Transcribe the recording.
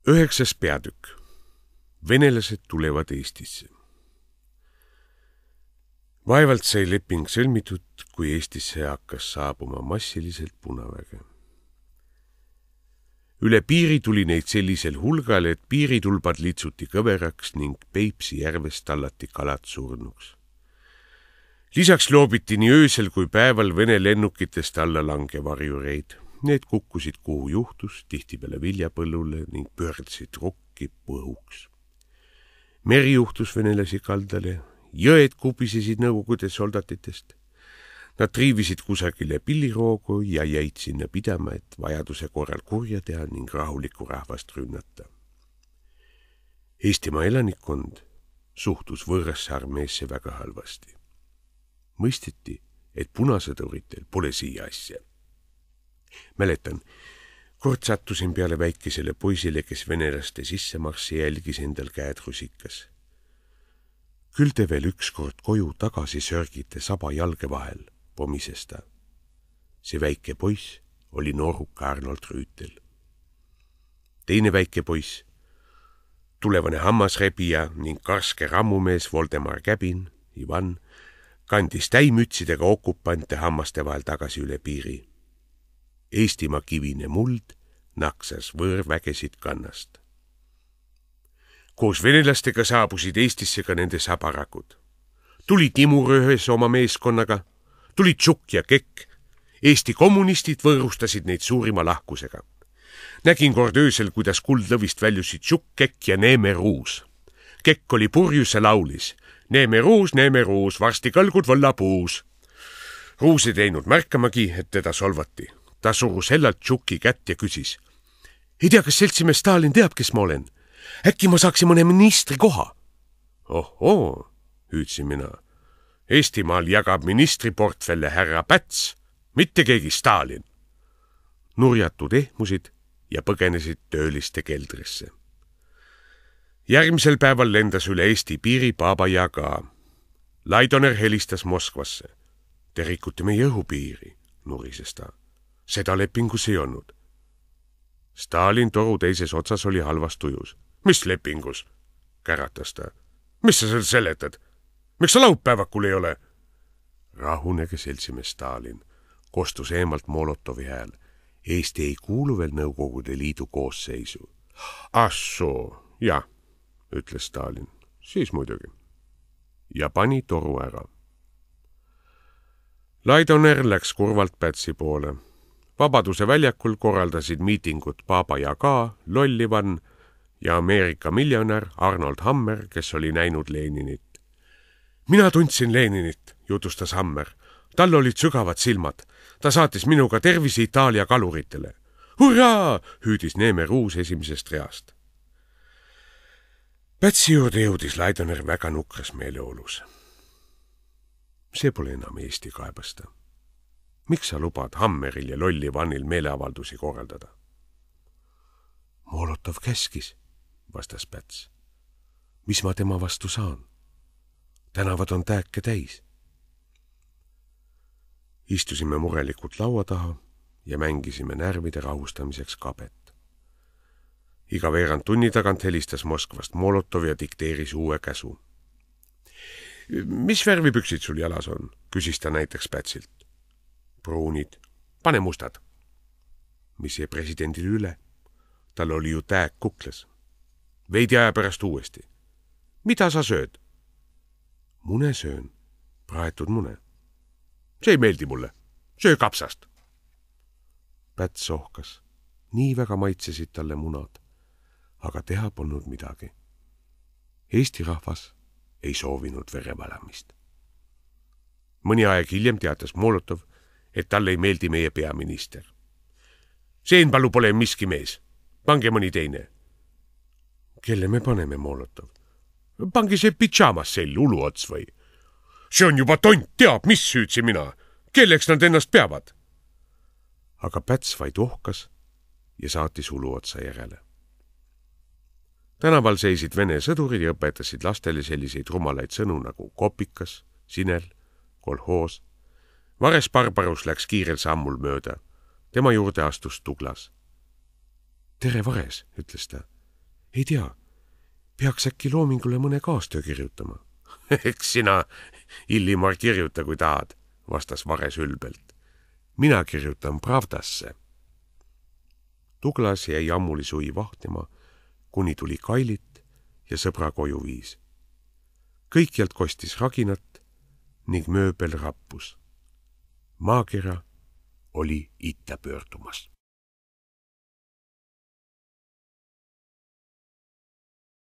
9. peatükk. Venelased tulevad Eestisse. Vaevalt sai leping sõlmitud, kui Eestisse hakkas saabuma massiliselt punaväge. Üle piiri tuli neid sellisel hulgal, et piiritulbad litsuti kõveraks ning Peipsi järvest tallati kalad surnuks. Lisaks loobiti nii öösel kui päeval Vene lennukitest alla langevarjureid. Need kukkusid kuhu juhtus, tihtipeale viljapõllule ning pöördasid rukki põhuks. Meri juhtus venelasi kaldale, jõed kubisesid nõukogude soldatitest. Nad triivisid kusagile pilliroogu ja jäid sinna pidama, et vajaduse korral kurja teha ning rahulikku rahvast rünnata. Eestimaa elanikkond suhtus võõrasse armeesse väga halvasti. Mõisteti, et punasõduritel pole siia asja. Mäletan, kord sattusin peale väikesele poisile, kes venelaste sissemarssi jälgis endal käed rusikas. Küll te veel ükskord koju tagasi sörgite saba jalge vahel, pomises ta. See väike poiss oli nooruka Arnold Rüütel. Teine väike poiss, tulevane hammasrebija ning karske rammumees Voldemar Käbin, Ivan, kandis täimütsidega okupante hammaste vahel tagasi üle piiri. Eestimaa kivine muld naksas võõrvägesid kannast. Koos venelastega saabusid Eestisse ka nende sabarakud. Tuli Timur ühes oma meeskonnaga, tuli Tšukk ja Kekk. Eesti kommunistid võõrustasid neid suurima lahkusega. Nägin kord öösel, kuidas kuldlõvist väljusid Tšukk, Kekk ja Neeme Ruus. Kekk oli purjus ja laulis: Neeme Ruus, varsti kõlgud võllapuus. Ruus ei teinud märkamagi, et teda solvati. Ta surus hellalt Tšukki kätt ja küsis: ei tea, kas seltsimees Stalin teab, kes ma olen? Äkki ma saaksin mõne ministri koha? Ohoo, hüüdsin mina. Eestimaal jagab ministriportfelle härra Päts, mitte keegi Stalin. Nurjatud ehmusid ja põgenesid tööliste keldrisse. Järgmisel päeval lendas üle Eesti piiri Baba Yaga. Laidoner helistas Moskvasse. Te rikuti meie õhupiiri, nurises ta. Seda lepingus ei olnud. Stalin toru teises otsas oli halvas tujus. Mis lepingus? Käratas ta. Mis sa seal seletad? Miks sa laupäevakul ei ole? Rahunege, seltsimees Stalin, kostus eemalt Molotovi hääl. Eesti ei kuulu veel Nõukogude Liidu koosseisu. Assoo, jah, ütles Stalin. Siis muidugi. Ja pani toru ära. Laidoner läks kurvalt Pätsi poole. Vabaduse väljakul korraldasid miitingut Baba Yaga, Lollivan ja Ameerika miljonär Arnold Hammer, kes oli näinud Leninit. Mina tundsin Leninit, jutustas Hammer. Tal olid sügavad silmad. Ta saatis minuga tervisi Itaalia kaluritele. Hurraa! Hüüdis Neeme Ruus esimesest reast. Pätsi juurde jõudis Laidoner väga nukras meeleolus. See pole enam Eesti kaebasta. Miks sa lubad Hammeril ja Lollivanil meeleavaldusi korraldada? Molotov käskis, vastas Päts. Mis ma tema vastu saan? Tänavad on tääke täis. Istusime murelikult laua taha ja mängisime närvide rahustamiseks kabet. Iga veerand tunni tagant helistas Moskvast Molotov ja dikteeris uue käsu. Mis värvi püksid sul jalas on? Küsis ta näiteks Pätsilt. Pruunid. Pane mustad. Mis jäi presidendil üle? Tal oli ju tääk kukles. Veidi aja pärast uuesti. Mida sa sööd? Mune söön. Praetud mune. See ei meeldi mulle. Söö kapsast. Päts sohkas. Nii väga maitsesid talle munad. Aga teha polnud midagi. Eesti rahvas ei soovinud verevalamist. Mõni aeg hiljem teatas Molotov, et talle ei meeldi meie peaminister. Seenpalu pole miski mees. Pange mõni teine. Kelle me paneme, Molotov? Pange see pidžaamas sell, uluots või? See on juba tont teab, mis süüdsi mina. Kelleks nad ennast peavad? Aga Päts vaid ohkas ja saatis uluotsa järele. Tänaval seisid Vene sõdurid ja õpetasid lastele selliseid rumalaid sõnu nagu kopikas, sinel, kolhoos. Vares Barbarus läks kiirel sammul mööda. Tema juurde astus Tuglas. Tere, Vares, ütles ta. ei tea, peaks äkki Loomingule mõne kaastöö kirjutama. Eks sina, Illimar, kirjuta, kui tahad, vastas Vares ülbelt. Mina kirjutan Pravdasse. Douglas jäi ammuli sui vahtima, kuni tuli Kailit ja sõbra koju viis. Kõikjalt kostis raginat ning mööbel rappus. Maakera oli itta pöördumas.